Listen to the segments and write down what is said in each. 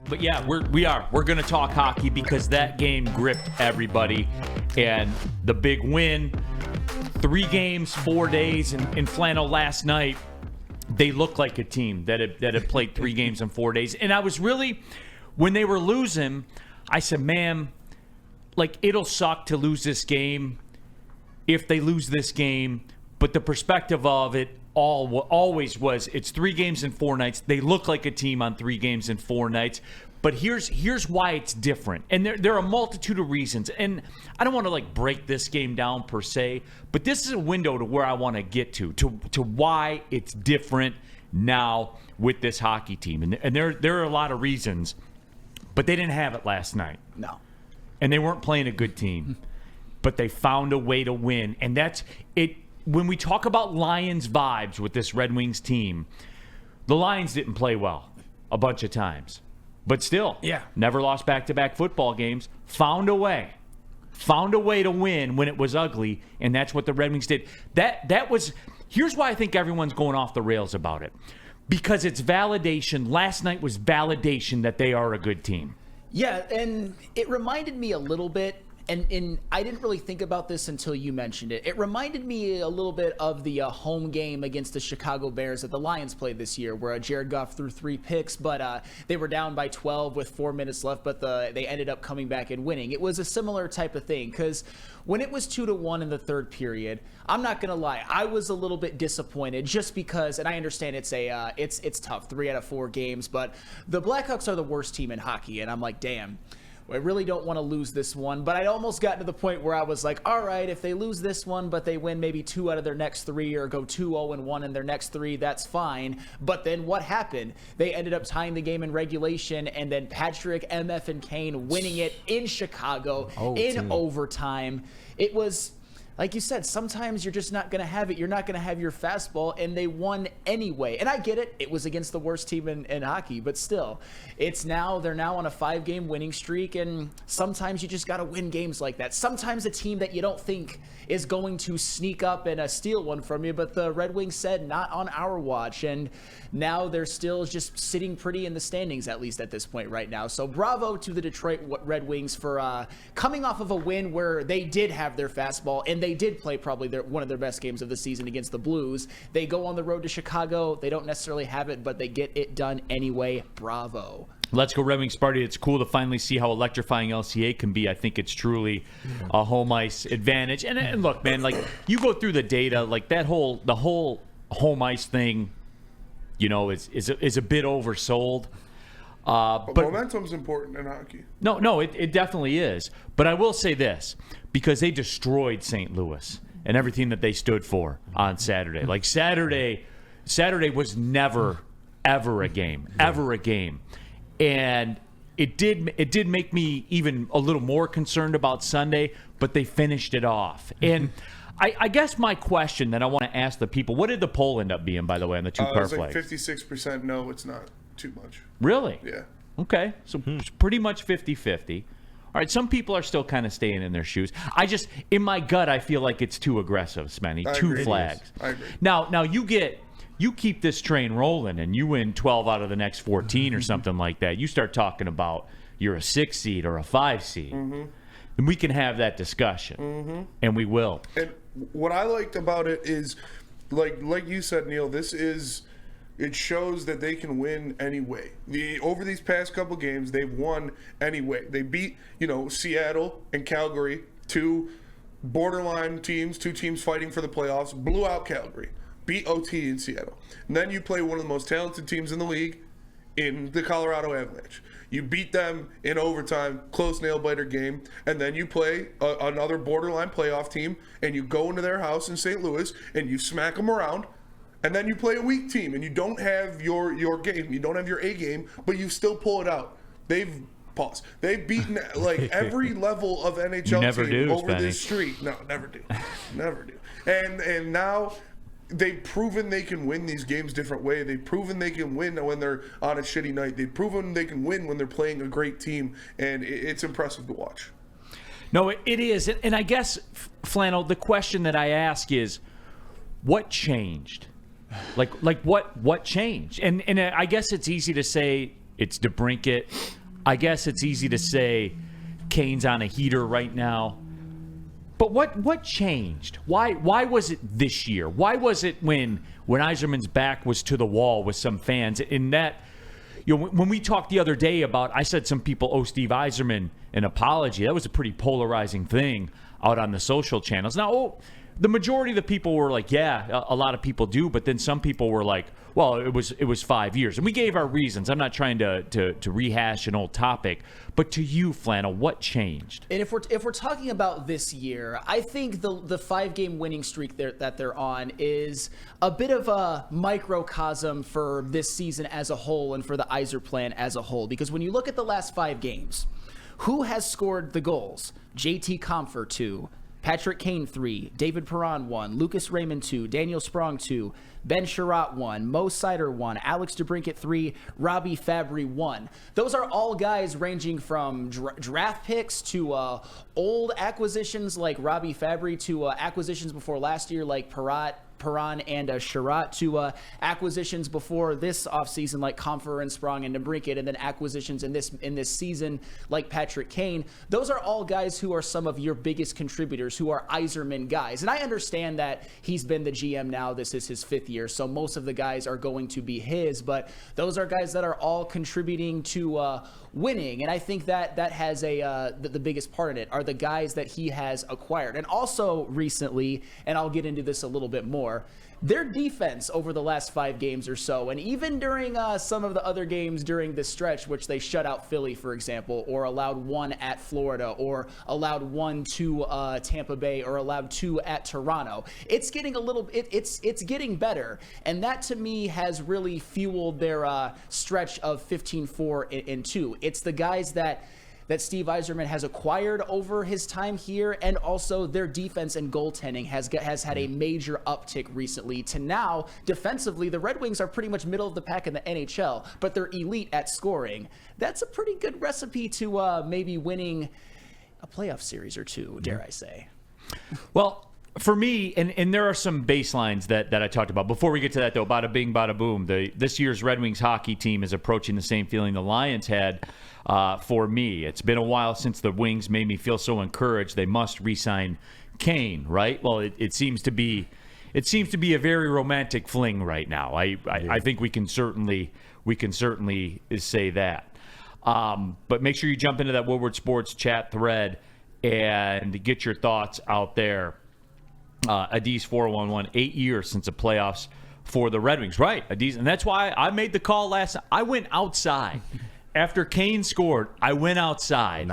But yeah, we're going to talk hockey because that game gripped everybody. And the big win, 3 games, 4 days in Flannel last night. They looked like a team that had played 3 games in 4 days. And I was really, when they were losing, I said, man, like, it'll suck to lose this game if they lose this game. But the perspective of it always was, it's 3 games in 4 nights. They look like a team on 3 games in 4 nights. But here's why it's different. And there are a multitude of reasons. And I don't want to, like, break this game down per se, but this is a window to where I want to get to why it's different now with this hockey team. And there are a lot of reasons, but they didn't have it last night. No. And they weren't playing a good team, but they found a way to win. And that's it. When we talk about Lions vibes with this Red Wings team, the Lions didn't play well a bunch of times. But still, never lost back-to-back football games. Found a way to win when it was ugly, and that's what the Red Wings did. That was. Here's why I think everyone's going off the rails about it, because it's validation. Last night was validation that they are a good team. Yeah, and it reminded me a little bit. And I didn't really think about this until you mentioned it. It reminded me a little bit of the home game against the Chicago Bears that the Lions played this year, where Jared Goff threw 3 picks, but they were down by 12 with 4 minutes left, but they ended up coming back and winning. It was a similar type of thing, because when it was 2-1 in the third period, I'm not going to lie, I was a little bit disappointed just because, and I understand it's tough, 3 out of 4 games, but the Blackhawks are the worst team in hockey, and I'm like, damn. I really don't want to lose this one, but I almost got to the point where I was like, all right, if they lose this one, but they win maybe 2 out of their next 3 or go 2-0-1 in their next 3, that's fine. But then what happened? They ended up tying the game in regulation, and then Patrick, MF, and Kane winning it in Chicago in overtime. It was... Like you said, sometimes you're just not going to have it. You're not going to have your fastball, and they won anyway. And I get it. It was against the worst team in hockey, but still, they're now on a 5-game winning streak, and sometimes you just got to win games like that. Sometimes a team that you don't think is going to sneak up and steal one from you, but the Red Wings said, not on our watch, and now they're still just sitting pretty in the standings, at least at this point right now. So bravo to the Detroit Red Wings for coming off of a win where they did have their fastball, and they did play probably one of their best games of the season against the Blues. They go on the road to Chicago. They don't necessarily have it, but they get it done anyway. Bravo. Let's go Red Wings party. It's cool to finally see how electrifying LCA can be. I think it's truly a home ice advantage. And look, man, like, you go through the data, like the whole home ice thing, you know, is a bit oversold. But momentum's important in hockey. No, it definitely is. But I will say this, because they destroyed St. Louis and everything that they stood for on Saturday. Like, Saturday was never, ever a game. And it did make me even a little more concerned about Sunday, but they finished it off. And I guess my question that I want to ask the people, what did the poll end up being, by the way, on the 2 car flags? It was like 56% no, it's not too much. Really? Yeah. Okay, so it's pretty much 50-50. All right, some people are still kind of staying in their shoes. In my gut, I feel like it's too aggressive, Spenny. 2 flags. I agree. Now you keep this train rolling and you win 12 out of the next 14 or something like that. You start talking about you're a 6 seed or a 5 seed. And we can have that discussion, and we will. And what I liked about it is, like you said, Neil, it shows that they can win anyway. Over these past couple games, they've won anyway. They beat, Seattle and Calgary, 2 borderline teams, 2 teams fighting for the playoffs, blew out Calgary, beat OT in Seattle. And then you play one of the most talented teams in the league in the Colorado Avalanche. You beat them in overtime, close nail-biter game, and then you play another borderline playoff team, and you go into their house in St. Louis, and you smack them around. And then you play a weak team, and you don't have your game. You don't have your A game, but you still pull it out. They've beaten every level of NHL team over this streak. No, never do. And now they've proven they can win these games different way. They've proven they can win when they're on a shitty night. They've proven they can win when they're playing a great team, and it's impressive to watch. No, it is. And I guess, Flannel, the question that I ask is, what changed? Like what changed? And I guess it's easy to say It's DeBrincat. I guess it's easy to say Kane's on a heater right now. But what changed? Why was it this year? Why was it when Yzerman's back was to the wall with some fans? In that, when we talked the other day about, I said some people owe Steve Yzerman an apology. That was a pretty polarizing thing out on the social channels. Now, the majority of the people were like, yeah, a lot of people do, but then some people were like, well, it was 5 years. And we gave our reasons. I'm not trying to rehash an old topic, but to you, Flannel, what changed? And if we're talking about this year, I think the 5-game winning streak that they're on is a bit of a microcosm for this season as a whole and for the Yzer plan as a whole. Because when you look at the last 5 games, who has scored the goals? JT Compher 2, Patrick Kane 3, David Perron 1, Lucas Raymond 2, Daniel Sprong 2, Ben Sherratt 1, Mo Sider 1, Alex DeBrincat 3, Robbie Fabry 1. Those are all guys ranging from draft picks to old acquisitions like Robbie Fabry to acquisitions before last year like Perron and Sherratt to acquisitions before this offseason like Compher and Sprong and DeBrincat, and then acquisitions in this season like Patrick Kane. Those are all guys who are some of your biggest contributors, who are Yzerman guys. And I understand that he's been the GM now. This is his 5th year, so most of the guys are going to be his, but those are guys that are all contributing to winning. And I think that has the biggest part in it are the guys that he has acquired. And also recently, and I'll get into this a little bit more, their defense over the last 5 games or so, and even during some of the other games during this stretch, which they shut out Philly, for example, or allowed 1 at Florida, or allowed 1 to Tampa Bay, or allowed 2 at Toronto. It's getting it's getting better, and that to me has really fueled their stretch of 15-4-2. It's the guys that Steve Yzerman has acquired over his time here, and also their defense and goaltending has had a major uptick recently to now, defensively, the Red Wings are pretty much middle of the pack in the NHL, but they're elite at scoring. That's a pretty good recipe to maybe winning a playoff series or two, dare I say. Well, for me, and there are some baselines that I talked about. Before we get to that, though, bada bing, bada boom, this year's Red Wings hockey team is approaching the same feeling the Lions had for me. It's been a while since the Wings made me feel so encouraged. They must re-sign Kane, right? Well, it seems to be a very romantic fling right now. I think we can certainly say that. But make sure you jump into that Woodward Sports chat thread and get your thoughts out there. Adis 411, 8 years since the playoffs for the Red Wings. Right, Adis, and that's why I made the call last. I went outside after Kane scored. I went outside,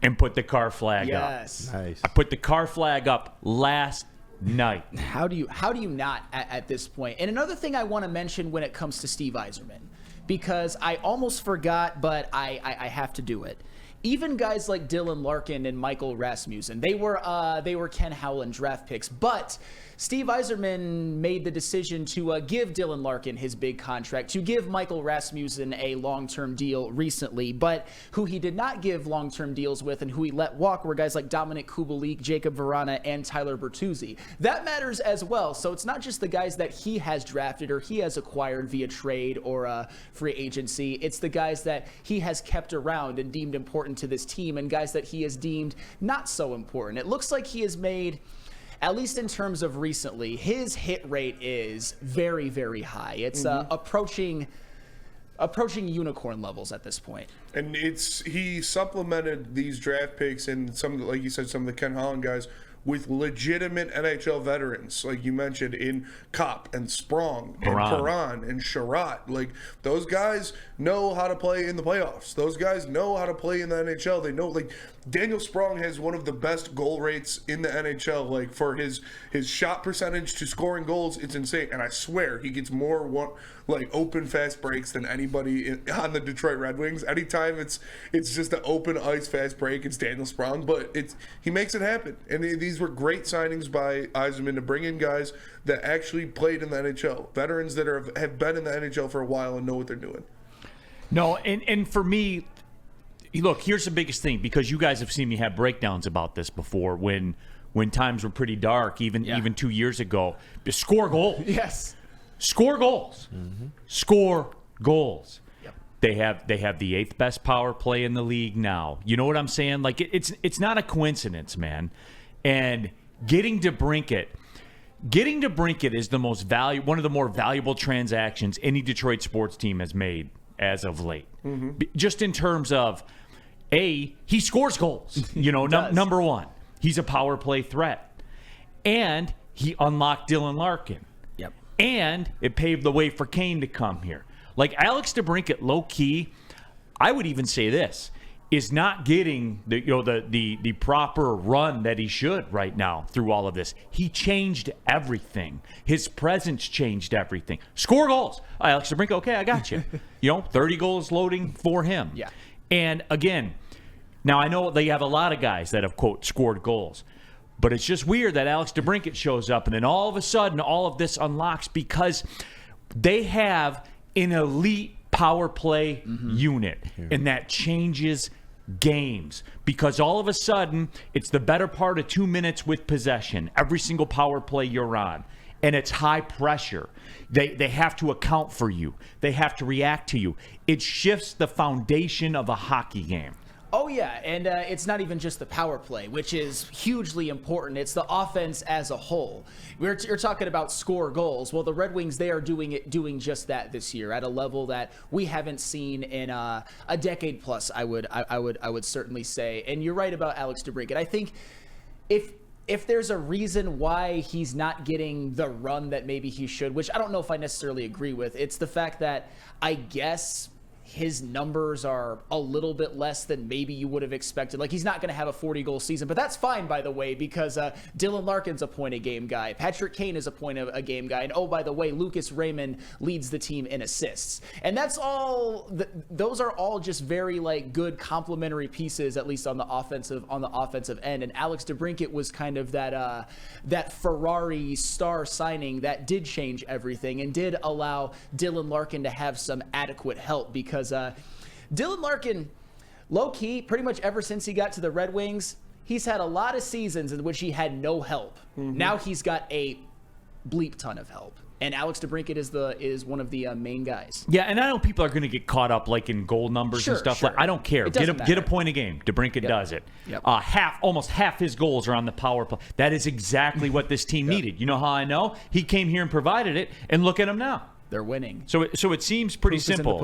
and put the car flag up. Nice. I put the car flag up last night. How do you not at this point? And another thing I want to mention when it comes to Steve Yzerman, because I almost forgot, but I have to do it. Even guys like Dylan Larkin and Michael Rasmussen, they were Ken Howland draft picks, but Steve Yzerman made the decision to give Dylan Larkin his big contract, to give Michael Rasmussen a long-term deal recently, but who he did not give long-term deals with and who he let walk were guys like Dominic Kubalik, Jacob Verana, and Tyler Bertuzzi. That matters as well, so it's not just the guys that he has drafted or he has acquired via trade or free agency, it's the guys that he has kept around and deemed important to this team and guys that he has deemed not so important. It looks like he has made, at least in terms of recently, his hit rate is very, very high. It's approaching unicorn levels at this point. And he supplemented these draft picks and some, like you said, some of the Ken Holland guys with legitimate NHL veterans, like you mentioned, in Kopp and Sprong and Perron and Sherratt. Like, those guys know how to play in the playoffs. Those guys know how to play in the NHL. They know, like, Daniel Sprong has one of the best goal rates in the NHL. Like, for his shot percentage to scoring goals, it's insane. And I swear he gets more open fast breaks than anybody on the Detroit Red Wings. Anytime it's just an open ice fast break, it's Daniel Sprong. But he makes it happen. And these were great signings by Yzerman to bring in guys that actually played in the NHL, veterans that have been in the NHL for a while and know what they're doing. No, and for me, look, here's the biggest thing, because you guys have seen me have breakdowns about this before when times were pretty dark, even 2 years ago. Score goals. Yes. Score goals. Mm-hmm. Score goals. Yep. They have the 8th best power play in the league now. You know what I'm saying? Like it's not a coincidence, man. And getting DeBrincat is the most one of the more valuable transactions any Detroit sports team has made as of late. Just in terms of he scores goals. You know, number one, he's a power play threat, and he unlocked Dylan Larkin. Yep. And it paved the way for Kane to come here. Like Alex DeBrincat, low key, I would even say this, is not getting the proper run that he should right now through all of this. He changed everything. His presence changed everything. Score goals. Alex DeBrincat, okay, I got you. 30 goals loading for him. Yeah. And again, now I know they have a lot of guys that have, quote, scored goals. But it's just weird that Alex DeBrincat shows up and then all of a sudden all of this unlocks because they have an elite power play unit, and that changes games because all of a sudden it's the better part of 2 minutes with possession every single power play you're on, and it's high pressure. They have to account for you. They have to react to you. It shifts the foundation of a hockey game. Oh, yeah, and it's not even just the power play, which is hugely important. It's the offense as a whole. You're talking about score goals. Well, the Red Wings, they are doing just that this year at a level that we haven't seen in a decade plus, I would certainly say. And you're right about Alex DeBrincat. I think if there's a reason why he's not getting the run that maybe he should, which I don't know if I necessarily agree with, it's the fact that I guess his numbers are a little bit less than maybe you would have expected. Like, he's not going to have a 40-goal season, but that's fine, by the way, because Dylan Larkin's a point-a-game guy. Patrick Kane is a point-a-game guy. And, oh, by the way, Lucas Raymond leads the team in assists. And that's all those are all just very, like, good complementary pieces, at least on the offensive end. And Alex DeBrincat was kind of that Ferrari star signing that did change everything and did allow Dylan Larkin to have some adequate help, because Dylan Larkin, low-key, pretty much ever since he got to the Red Wings, he's had a lot of seasons in which he had no help. Now he's got a bleep ton of help. And Alex DeBrincat is one of the main guys. Yeah, and I know people are going to get caught up like in goal numbers and stuff. Sure. Like, I don't care. Get a point a game. DeBrincat does it. Yep. Almost half his goals are on the power play. That is exactly what this team needed. You know how I know? He came here and provided it, and look at him now. They're winning. So it seems pretty simple.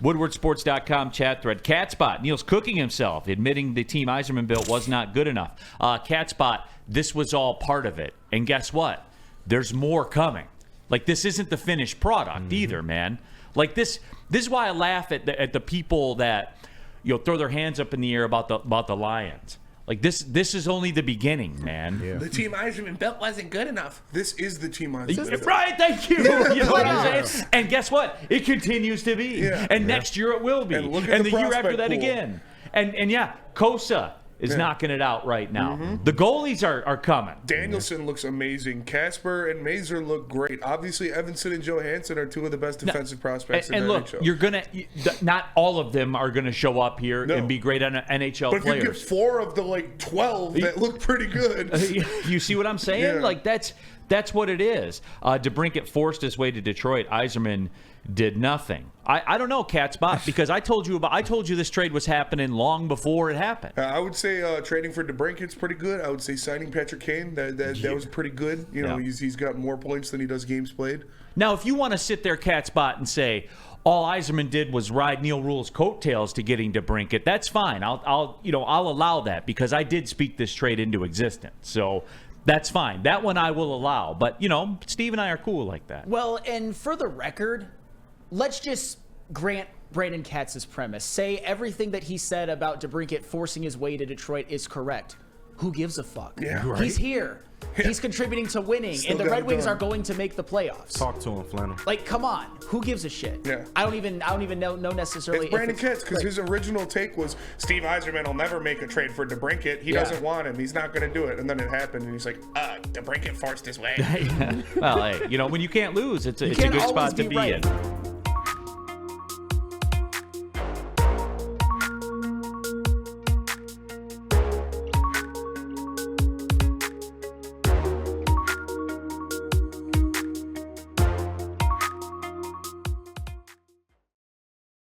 WoodwardSports.com chat thread. Catspot. Neil's cooking himself, admitting the team Yzerman built was not good enough. Catspot, this was all part of it. And guess what? There's more coming. Like, this isn't the finished product either, man. Like, this is why I laugh at the people that throw their hands up in the air about the Lions. Like, this is only the beginning, man. Yeah. The team Yzerman built wasn't good enough. This is the team Yzerman built. Right, thank you. You know what I'm saying? And guess what? It continues to be. Yeah. And next year it will be. And the year after that again. And yeah, Kosa is knocking it out right now. The goalies are coming. Danielson looks amazing. Casper and Mazur look great. Obviously, Evansson and Johansson are two of the best defensive prospects in the look, NHL. not all of them are gonna show up here and be great NHL but players. But if you get 4 of the 12 that look pretty good. You see what I'm saying? Yeah. Like, that's what it is. DeBrincat forced his way to Detroit. Yzerman did nothing. I don't know, Catspot, because I told you this trade was happening long before it happened. I would say trading for DeBrincat's pretty good. I would say signing Patrick Kane, that was pretty good. He's got more points than he does games played. Now, if you want to sit there, Catspot, and say all Yzerman did was ride Neil Rule's coattails to getting DeBrincat, that's fine. I'll allow that, because I did speak this trade into existence. So that's fine. That one I will allow. But, Steve and I are cool like that. Well, and for the record, let's just grant Brandon Katz's premise. Say everything that he said about DeBrincat forcing his way to Detroit is correct. Who gives a fuck? Yeah, right. He's here. He's contributing to winning, Still and the Red Wings done. are going to make the playoffs. Talk to him, Flannel. Like, come on. Who gives a shit? Yeah. I don't even know necessarily. It's Brandon Katz, because his original take was Steve Yzerman will never make a trade for DeBrincat. He doesn't want him. He's not going to do it. And then it happened, and he's like, DeBrincat forced his way. Well, hey, when you can't lose, it's a good spot to be in.